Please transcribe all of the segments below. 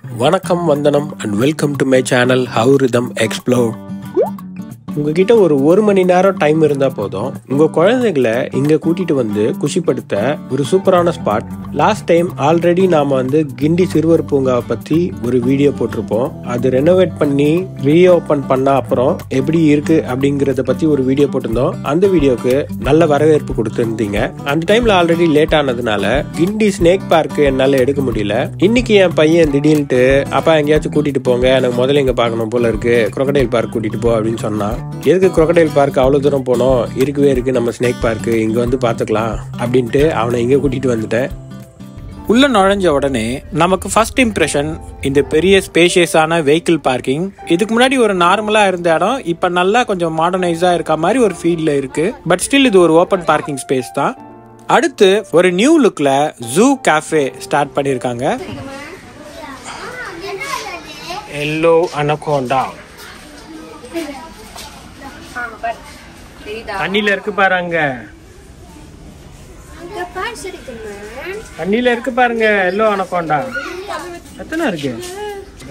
வணக்கம், வந்தனம் and welcome to my channel how rhythm explore. உங்ககிட்ட ஒரு மணி நேரம் டைம் இருந்தா போதும், உங்க குழந்தைகளை இங்க கூட்டிட்டு வந்து குஷிப்படுத்த ஒரு சூப்பரான ஸ்பாட். லாஸ்ட் டைம் ஆல்ரெடி நாம வந்து கிண்டி சிறுவர் பூங்காவை பத்தி ஒரு வீடியோ போட்டிருப்போம். அது ரெனோவேட் பண்ணி ரீஓபன் பண்ண அப்புறம் எப்படி இருக்கு அப்படிங்கறத பத்தி ஒரு வீடியோ போட்டிருந்தோம். அந்த வீடியோக்கு நல்ல வரவேற்பு கொடுத்திருந்தீங்க. அந்த டைம்ல ஆல்ரெடி லேட் ஆனதுனால கிண்டி ஸ்னேக் பார்க் என்னால எடுக்க முடியல. இன்னைக்கு என் பையன் திடீர்னுட்டு அப்பா எங்கேயாச்சும் கூட்டிட்டு போங்க, எனக்கு முதல்ல இங்க பாக்கணும் போல இருக்கு, crocodile பார்க் கூட்டிட்டு போ அப்படின்னு சொன்னா. எதுக்கு crocodile பார்க் அவ்வளவு தூரம் போனோம், இருக்கவே இருக்கு நம்ம ஸ்னேக் பார்க், இங்க வந்து பாத்துக்கலாம் அப்படின்ட்டு அவனை இங்க கூட்டிட்டு வந்துட்டேன். உள்ள நுழைஞ்ச உடனே நமக்கு ஃபர்ஸ்ட் இம்ப்ரெஷன் இந்த பெரிய ஸ்பேஷியஸான வெஹிக்கிள் பார்க்கிங். இதுக்கு முன்னாடி ஒரு நார்மலா இருந்த இடம் இப்ப நல்லா கொஞ்சம் மாடர்னைஸா இருக்க மாதிரி ஒரு ஃபீல்ல இருக்கு. பட் ஸ்டில் இது ஒரு ஓப்பன் பார்க்கிங் ஸ்பேஸ் தான். அடுத்து ஒரு நியூ லுக்ல ஜூ கேஃபே ஸ்டார்ட் பண்ணிருக்காங்க. எல்லோ அனகோண்டா தண்ணில இருக்கு பாரு, அங்க தண்ணில இருக்கு பாருங்க எல்லோ அனகோண்டா. எத்தனை இருக்கு?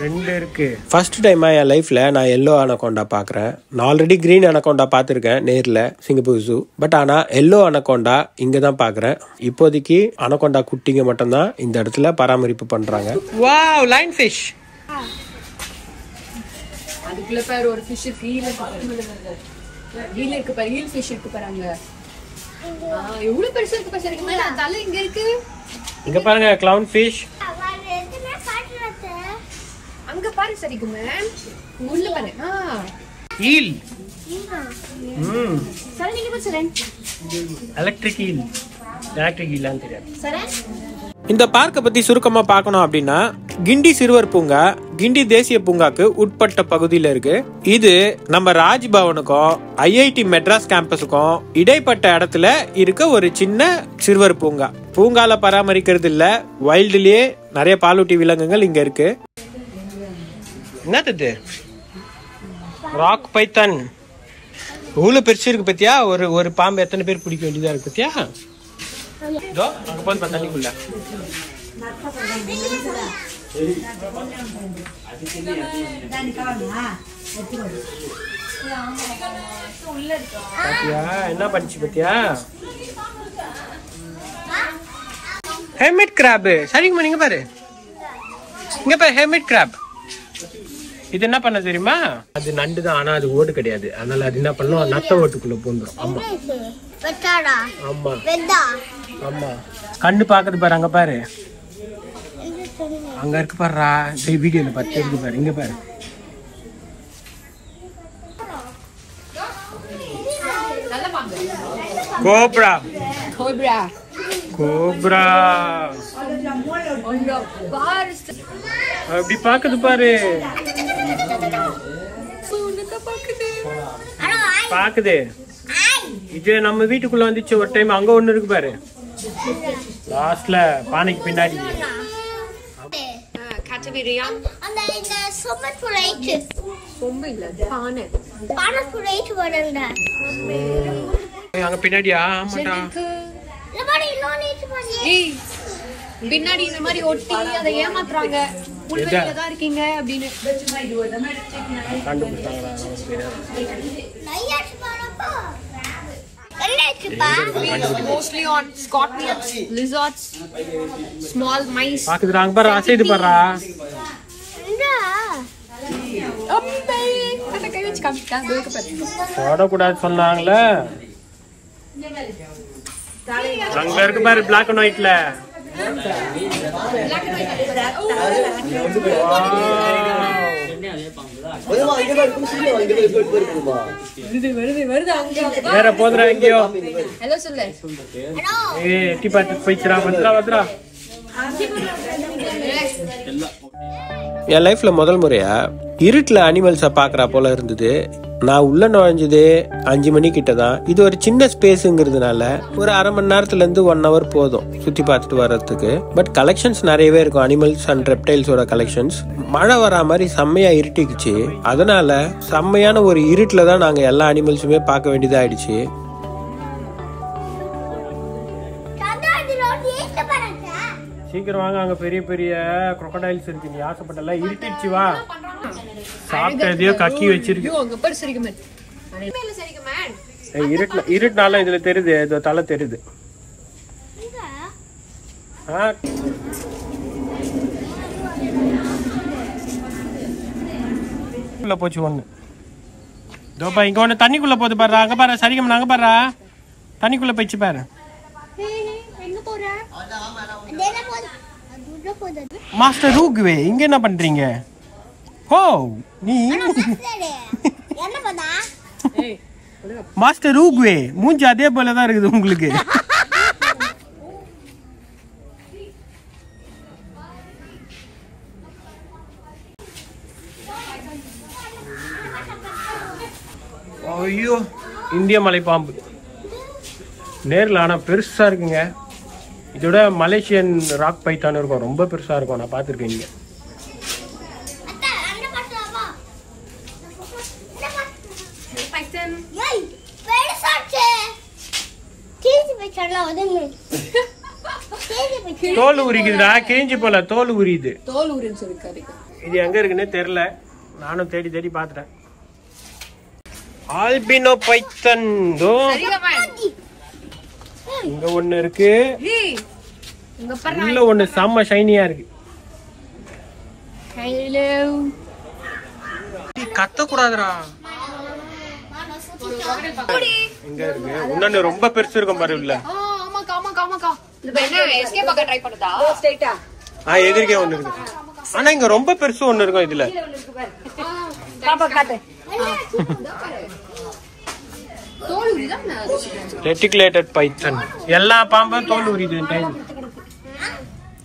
2 இருக்கு. ஃபர்ஸ்ட் டைமா என் லைஃப்ல நான் எல்லோ அனகோண்டா பாக்குறேன். நான் ஆல்ரெடி கிரீன் அனகோண்டா பாத்திருக்கேன் நேர்ல சிங்கப்பூர் ஜூ. பட் ஆனா எல்லோ அனகோண்டா இங்க தான் பாக்குறேன். இப்போதைக்கு அனகோண்டா குட்டிங்க மட்டும் தான் இந்த இடத்துல பராமரிப்பு பண்றாங்க. Wow, line fish. அதுக்குள்ள பாரு ஒரு ஃபிஷ் இருக்கு, கீழ இருக்கு பாரு, ஹீல் ஃபிஷ் இருக்கு பாருங்க. எவ்வளவு பெருசா இருக்கு பாரு. சரிக்கு மேல தலை இங்க இருக்கு. இங்க பாருங்க கிளவுன் ஃபிஷ். அங்க பாரு சரிக்கு மேல உள்ள பாரு. ஹீல். சரி நீங்க பாரு சரண். Electric eel. எலக்ட்ரிக் ஹீல்னு தெரியாது. சரண், இந்த பார்க்க பத்தி சுருக்கமா பார்க்கணும் அப்படின்னா, கிண்டி சிறுவர் பூங்கா கிண்டி தேசிய பூங்காக்கு உட்பட்ட பகுதியில இருக்கு. இது நம்ம ராஜ்பவனுக்கும் ஐஐடி மெட்ராஸ் கேம்பஸுக்கும் இடைப்பட்ட இடத்துல இருக்க ஒரு சின்ன சிறுவர் பூங்கா. பூங்கால பராமரிக்கிறது இல்ல, வைல்டுலயே நிறைய பாலூட்டி விலங்குகள் இங்க இருக்கு. என்னது? ராக் பைத்தன். இவ்வளவு பெருசு இருக்கு பத்தியா? ஒரு பாம்பு எத்தனை பேர் பிடிக்க வேண்டியதா இருக்கு பத்தியா? அங்க போது தண்ணிக்குள்ள என்ன பண்ணிச்சு பத்தியா? Hermit graph. சரிங்க, நீங்க பாரு, இங்க பாரு ஹெர்மிட் கிராப். இது என்ன பண்ண தெரியுமா? அது நண்டு தான், ஆனா அது ஓடு கிடையாது. அதனால அது என்ன பண்ணும், நத்த ஓட்டுக்குள்ள பூந்துரும். ஆமா ஆமா ஆமா. கண்ணு பாக்குது பாரு, அங்க பாரு, அங்க இருக்கு பாருடா. வீடியோல பார்த்து இருக்கு பாரு, இங்க பாரு. கோப்ரா. கோப்ரா. கோப்ரா அப்படி பாக்குது பாரு, பாக்குது. இது நம்ம வீட்டுக்குள்ள வந்துச்சு ஒரு டைம். அங்க ஒண்ணு இருக்கு பாரு, லாஸ்ட்ல பானைக்கு பின்னாடி. அங்க பின்னாடியா? பின்னாடி இந்த மாதிரி ஒட்டி அதை ஏமாத்துறாங்க, உள்வெளியிலதான் இருக்கீங்க அப்படின்னு கண்டுபிடிச்சாங்களா? mostly on scorpions, lizards, small mice. பாக்குதுடா, அங்க பாரு, அசைது பாருடா. அட கை வச்சு காமிச்சா பேக்க பாரு. ஓடக்கூடாது சொன்னாங்களே. அங்க இருக்கு பாரு பிளாக் அண்ட் ஒயிட்ல. வேற போதுரா எங்கயோ. ஹலோ சொல்லு. எட்டி பார்த்து போயிச்சுடா. வந்துடா. என் லைஃப்ல முதல் முறையா இருட்டுல அனிமல்ஸை பாக்குறா போல இருந்தது. நான் உள்ள நுழைஞ்சது 5 மணி கிட்ட தான். இது ஒரு சின்ன ஸ்பேஸுங்கிறதுனால ஒரு அரை மணி நேரத்துல இருந்து 1 hour போதும் சுத்தி பார்த்துட்டு வர்றதுக்கு. பட் கலெக்ஷன்ஸ் நிறையவே இருக்கும், அனிமல்ஸ் அண்ட் ரெப்டைல்ஸோட கலெக்ஷன்ஸ். மழை வரா மாதிரி செம்மையா இருட்டிக்குச்சு. அதனால செம்மையான ஒரு இருட்டுல தான் நாங்க எல்லா அனிமல்ஸுமே பார்க்க வேண்டியதா ஆயிடுச்சு. சீக்கிரம் வாங்க, அங்க பெரிய பெரிய crocodiles இருக்கு. நீ ஆசைப்பட்டல இருட்டிடுச்சு வா. சாப்பிட்டதையோ கக்கி வச்சிருக்கு. அங்க பாரு சரிகமன். மேல சரிகமன். இருட்டுனால இதுல தெரியுது, இது தலை தெரியுது. உள்ள போச்சு ஒண்ணு. தோப்பா இங்க ஒண்ணு தண்ணிக்குள்ள போகுது பாரு. அங்க பாரு சரிகமன், அங்க பாரு தண்ணிக்குள்ள போயிச்சு பாரு. எங்க போற? மாஸ்டர் ரூக்வே இங்க என்ன பண்றீங்க? ஓ நீ மாஸ்டர் ரூக்வே மூஞ்சி அதே போலதான் இருக்குது உங்களுக்கு. ஐயோ இந்திய மலைப்பாம்பு நேரில் ஆனால் பெருசா இருக்குங்க. இதோட மலேசியன் ராக் பைத்தான் இருக்கும், ரொம்ப பெருசா இருக்கும். நான் பார்த்துருக்கேன் இங்க. தோல் உரிக்குதுடா, கிழிஞ்சு போல தோல் உரியுது. தோல் உரின்னு சொல்லிருக்காரு. இது எங்க இருக்குன்னு தெரியல, நானும் தேடி தேடி பாத்துட்டேன். ஆல்பினோ பைத்தன் இங்க ஒண்ணு இருக்கு, உள்ள ஒண்ணு செம்ம ஷைனியா இருக்கு. கத்த கூடாதுடா. எங்க இருக்கு? இன்னொன்னு ரொம்ப பெருசு இருக்கும் பாரு உள்ள. எதிர்க்கே ஒண்ணு இருக்கு. ஆனா இங்க ரொம்ப பெருசு ஒண்ணு இருக்கும் இதுல. ரெட்டிகுலேட்டட் பைத்தன். எல்லா பாம்பும் தோல் உரியுது.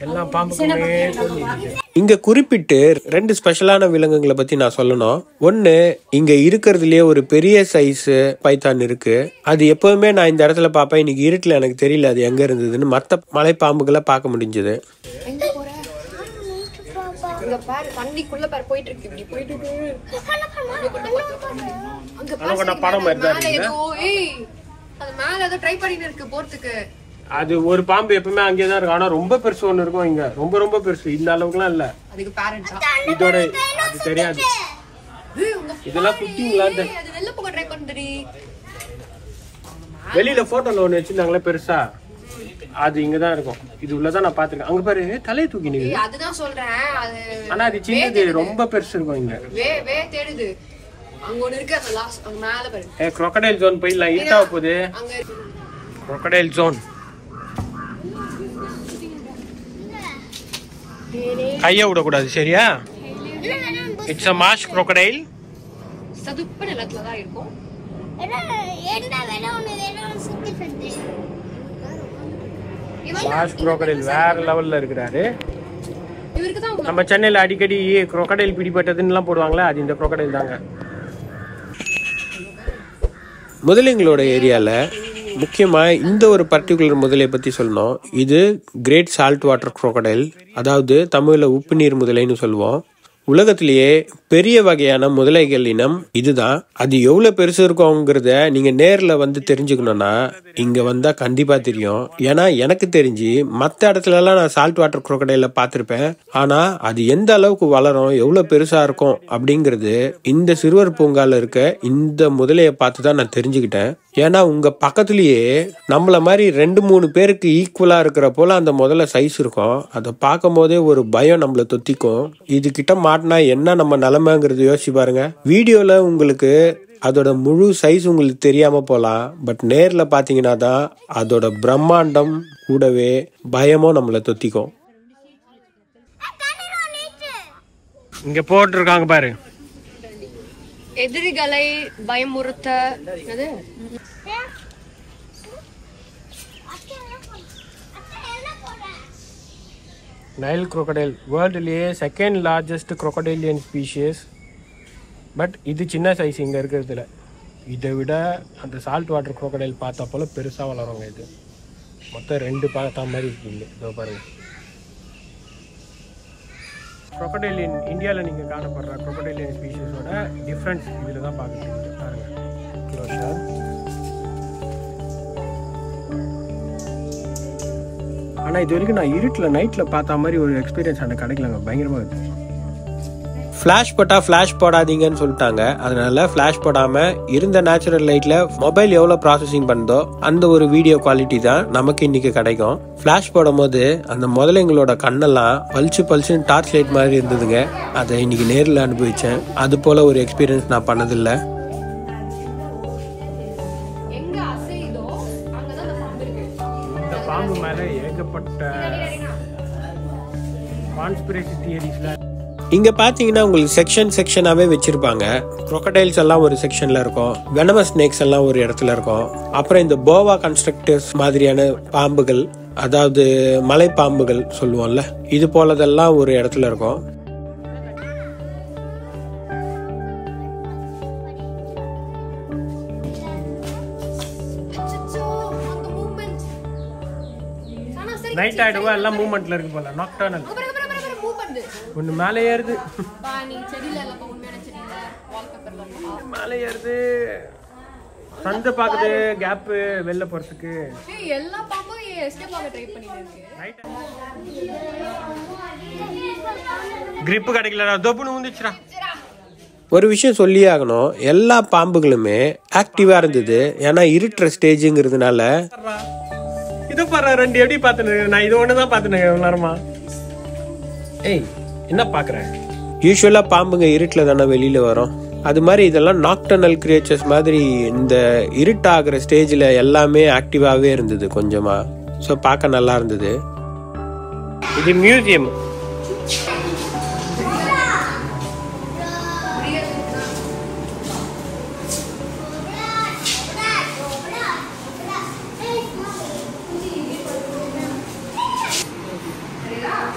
எல்லா பாம்புக்குமே தோல் உரியுது. இங்க குறிப்பிட்டு 2 ஸ்பெஷலான விலங்குகளை பத்தி நான் சொல்லணும். ஒன்னு, இங்க இருக்கிறதுலயே ஒரு பெரிய சைஸ் பைத்தான் இருக்கு. அது எப்பவுமே நான் இந்த இடத்துல பாப்பேன். இன்னைக்கு இருட்டுல எனக்கு தெரியல அது எங்க இருந்ததுன்னு. மத்த மலை பாம்புகளை பார்க்க முடிஞ்சது. அது ஒரு பாம்பு எப்பவுமே அங்கேதான் இருக்கு. ஆனா ரொம்ப பெருசு ஒண்ணு இருக்கும் இங்க, ரொம்ப ரொம்ப பெருசு. இந்த அளவுக்கு எல்லாம் இல்ல. இதோட அது தெரியாது. இதெல்லாம் குட்டிங்களான்னு வெளியில போட்டோல ஒண்ணு வச்சிருந்தாங்களே பெருசா, அது இங்கதான் இருக்கும். இது உள்ளதான் நான் பாத்துருக்கேன். அங்க பாரு தலையை தூக்கி நிக்குது. அதுதான் சொல்றேன். ஆனா அது சின்னது, ரொம்ப பெருசு இருக்கும் இங்க. தேடுது. அங்க ஒண்ணு இருக்கு, அந்த லாஸ்ட் அங்க மேல பாரு. crocodile zone போயிடலாம். இருட்டாவ போகுது. crocodile zone. கைய விடக்கூடாது சரியா? It's a marsh crocodile. சதுப்பு நிலத்துல தான் இருக்கும். marsh crocodile வேற லெவல்ல இருக்குறாரு. நம்ம சென்னையில அடிக்கடி crocodile பிடிபட்டதுன்னு எல்லாம் போடுவாங்களே, அது இந்த crocodile தாங்க. முதலைங்களோட ஏரியால முக்கியமா இந்த ஒரு பர்டிகுலர் முதலையை பத்தி சொல்லணும். இது கிரேட் சால்ட் வாட்டர் crocodile, அதாவது தமிழ்ல உப்பு நீர் முதலைன்னு சொல்லுவோம். உலகத்திலேயே பெரிய வகையான முதலைகள் இனம் இதுதான். அது எவ்வளவு பெருசு இருக்கும்ங்கிறத நீங்க நேர்ல வந்து தெரிஞ்சுக்கணும்னா இங்க வந்தா கண்டிப்பா தெரியும். ஏன்னா எனக்கு தெரிஞ்சு மத்த இடத்துல எல்லாம் நான் சால்ட் வாட்டர் crocodile பார்த்திருப்பேன். ஆனா அது எந்த அளவுக்கு வளரும், எவ்வளவு பெருசா இருக்கும் அப்படிங்கிறது இந்த சிறுவர் பூங்கால இருக்க இந்த முதலையை பார்த்துதான் நான் தெரிஞ்சுக்கிட்டேன். ஏன்னா உங்க பக்கத்திலேயே நம்மள மாதிரி 2-3 பேருக்கு ஈக்குவலா இருக்கிற போல அந்த முதல்ல சைஸ் இருக்கும். அதை பார்க்கும் போதே ஒரு பயம் நம்மள தொத்திக்கும். இது கிட்ட மாட்டினா என்ன நம்ம நிலைமைங்கிறது யோசிச்சு பாருங்க. வீடியோல உங்களுக்கு அதோட முழு சைஸ் உங்களுக்கு தெரியாம போலாம். பட் நேர்ல பாத்தீங்கன்னா தான் அதோட பிரம்மாண்டம் கூடவே பயமும் நம்மள தொத்திக்கும். இங்க போட்டிருக்காங்க பாரு, எதிரிகளை பயமுறுத்த. நைல் crocodile வேர்ல்டுலயே second largest crocodilian species. But இது சின்ன சைஸ் இங்க இருக்கிறதுல. இதை விட அந்த சால்ட் வாட்டர் crocodile பார்த்தா போல பெருசா வளருங்க. இது மொத்தம் 2 பார்த்தா மாதிரி இருக்கீங்க. இதோ பாருங்க. crocodilian இந்தியாவில் நீங்க காணப்படுற crocodilian ஸ்பீஷிஸோட டிஃப்ரென்ஸ் இதில் தான் பார்க்குறீங்க. பாருங்க க்ளோஷர். ஆனால் இது வரைக்கும் நான் இருட்டில் நைட்டில் பார்த்த மாதிரி ஒரு எக்ஸ்பீரியன்ஸ் எனக்கு கிடைக்கலங்க. பயங்கரமாக இருக்குது. ஃப்ளாஷ் போட்டால் ஃப்ளாஷ் போடாதீங்கன்னு சொல்லிட்டாங்க. அதனால ஃப்ளாஷ் போடாமல் இருந்த நேச்சுரல் லைட்டில் மொபைல் எவ்வளோ ப்ராசஸிங் பண்ணுதோ அந்த ஒரு வீடியோ குவாலிட்டி தான் நமக்கு இன்றைக்கி கிடைக்கும். ஃப்ளாஷ் போடும் போது அந்த முதலைங்களோட கண்ணெல்லாம் பல்ச்சுன்னு டார்ச் லைட் மாதிரி இருந்ததுங்க. அதை இன்னைக்கு நேரில் அனுபவித்தேன். அது போல் ஒரு எக்ஸ்பீரியன்ஸ் நான் பண்ணதில்லை. இந்த பாம்பு மேலே ஏகப்பட்ட கான்ஸ்பிரசி தியரிஸ்லாம். இங்க பாத்தீங்கன்னா உங்களுக்கு செக்ஷனாவே வச்சிருப்பாங்க. crocodiles எல்லாம் ஒரு செக்ஷன்ல இருக்கும், venomous snakes எல்லாம் ஒரு இடத்துல இருக்கும். அப்புறம் இந்த போவா கன்ஸ்ட்ரக்டர்ஸ் மாதிரியான பாம்புகள், அதாவது மலை பாம்புகள் சொல்லுவோம்ல, இது போலதெல்லாம் ஒரு இடத்துல இருக்கும். நைட் ஆயிடுவா எல்லாம் மூவ்மெண்ட்ல இருக்கு போல. நாக்டர்னல் ஒண்ணு மேலே ஏறுது, மேலே ஏறுது, சந்தை பாக்குது, கேப் வெளில போறதுக்கு. எல்லா பாம்பும் எஸ்கேப் ஆக ட்ரை பண்ணிட்டு கிரிப் கிடைக்கலடா, தொப்புன்னு ஊந்துச்சுடா. ஒரு விஷயம் சொல்லியே ஆகணும், எல்லா பாம்புகளுமே ஆக்டிவா இருந்தது. ஏன்னா இருட்டுற ஸ்டேஜுங்கிறதுனால. இது பாரு ரெண்டு எப்படி பாத்துனு, நான் இது ஒண்ணுதான் பாத்துனேன் எல்லாருமா. ஏய் என்ன பாக்குறேன்? யூஸ்வலா பாம்புங்க இருட்டுல தானே வெளியில வரும். அது மாதிரி இதெல்லாம் நாக்டர்னல் கிரியேச்சர்ஸ் மாதிரி இந்த இருட்டாகிற ஸ்டேஜ்ல எல்லாமே ஆக்டிவாவே இருந்தது கொஞ்சமா. ஸோ பார்க்க நல்லா இருந்தது. இது மியூசியம்.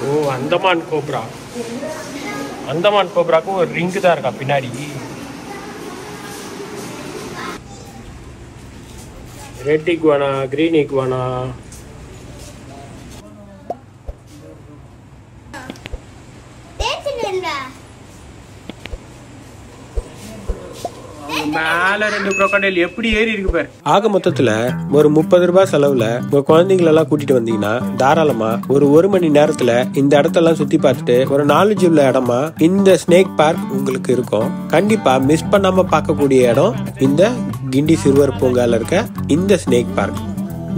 ஓ அந்தமான் கோப்ரா. அந்தமான் கோப்ராக்கும் ஒரு ரிங்கு தான் இருக்கா பின்னாடி. Red iguana, green iguana. மேல ரெண்டு crocodile எப்படி ஏறி இருக்கு பாரு. ஆக மொத்தத்துல ஒரு 30 ரூபாய் செலவுல உங்க குழந்தைங்களெல்லாம் கூட்டிட்டு வந்தீங்கன்னா தாராளமா ஒரு மணி நேரத்துல இந்த இடத்தெல்லாம் சுத்தி பார்த்துட்டு ஒரு நாலேஜ் உள்ள இடமா இந்த ஸ்னேக் பார்க் உங்களுக்கு இருக்கும். கண்டிப்பா மிஸ் பண்ணாம பார்க்கக்கூடிய இடம் இந்த கிண்டி சிறுவர் பூங்கால இருக்க இந்த ஸ்னேக் பார்க்.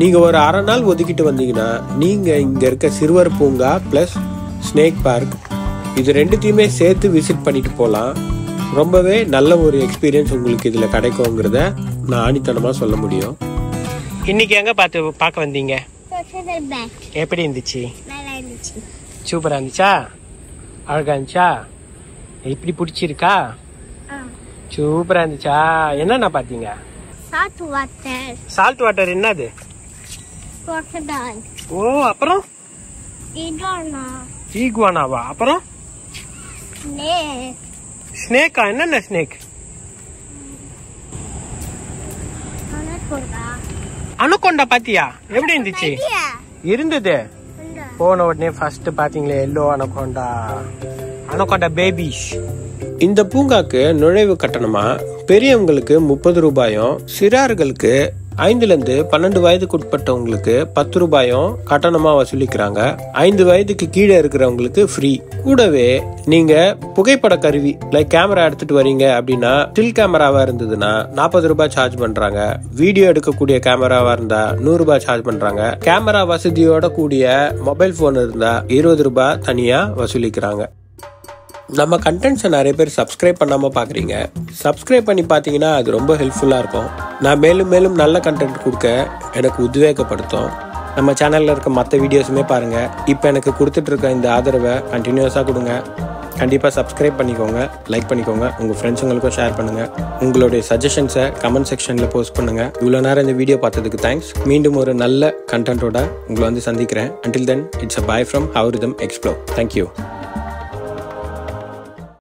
நீங்க ஒரு அரை நாள் ஒதுக்கிட்டு வந்தீங்கன்னா நீங்க இங்க இருக்க சிறுவர் பூங்கா பிளஸ் ஸ்னேக் பார்க் இது ரெண்டுத்தையுமே சேர்த்து விசிட் பண்ணிட்டு போகலாம். ரொம்பவே நல்ல ஒரு எக்ஸ்பீரியன்ஸ் உங்களுக்கு இதுல கிடைக்கும்ங்கிறத நான் ஆணித்தனமா சொல்ல முடியும். இன்னைக்கு எங்க பார்க்க வந்தீங்க? எப்படி இருந்துச்சு? சூப்பரா இருந்துச்சா? அழகா இருந்துச்சா? எப்படி பிடிச்சிருக்கா? சூப்பரா இருந்துச்சா? என்னென்ன பாத்தீங்க? சால்ட் வாட்டர் என்னது? ஓ அப்புறம் ஈகுவானாவா? அப்புறம் ஸ்னேக்கா? என்னென்ன ஸ்னேக்? அனகொண்டா பாத்தியா? எப்படி இருந்துச்சு? இருந்தது. போன உடனே ஃபர்ஸ்ட் பாத்தீங்களே எல்லோ அனகொண்டா பேபிஸ். இந்த பூங்காக்கு நுழைவு கட்டணமா பெரியவங்களுக்கு 30 ரூபாயும், சிறார்களுக்கு 5லிருந்து 12 வயதுக்கு உட்பட்டவங்களுக்கு 10 ரூபாயும் கட்டணமா வசூலிக்கிறாங்க. 5 வயதுக்கு கீழே இருக்கிறவங்களுக்கு ஃப்ரீ. கூடவே நீங்க புகைப்பட கருவி லைக் கேமரா எடுத்துட்டு வரீங்க அப்படின்னா, ஸ்டில் கேமராவா இருந்ததுன்னா 40 ரூபாய் சார்ஜ் பண்றாங்க. வீடியோ எடுக்கக்கூடிய கேமராவா இருந்தா 100 ரூபாய் சார்ஜ் பண்றாங்க. கேமரா வசதியோட கூடிய மொபைல் போன் இருந்தா 20 ரூபாய் தனியா வசூலிக்கிறாங்க. நம்ம கண்டென்ட்ஸை நிறைய பேர் சப்ஸ்கிரைப் பண்ணாமல் பார்க்குறீங்க. சப்ஸ்கிரைப் பண்ணி பார்த்தீங்கன்னா அது ரொம்ப ஹெல்ப்ஃபுல்லாக இருக்கும். நான் மேலும் மேலும் நல்ல கண்டென்ட் கொடுக்க எனக்கு உத்வேகப்படுத்தும். நம்ம சேனலில் இருக்க மற்ற வீடியோஸுமே பாருங்கள். இப்போ எனக்கு கொடுத்துட்ருக்க இந்த ஆதரவை கண்டினியூஸாக கொடுங்க. கண்டிப்பாக சப்ஸ்கிரைப் பண்ணிக்கோங்க, லைக் பண்ணிக்கோங்க, உங்கள் ஃப்ரெண்ட்ஸுங்களுக்கும் ஷேர் பண்ணுங்கள். உங்களுடைய சஜஷன்ஸை கமெண்ட் செக்ஷனில் போஸ்ட் பண்ணுங்கள். இவ்வளோ நேரம் இந்த வீடியோ பார்த்ததுக்கு தேங்க்ஸ். மீண்டும் ஒரு நல்ல கண்டென்ட்டோட உங்களை வந்து சந்திக்கிறேன். Until then, it's a bye from How Rhythm Explore. Thank you.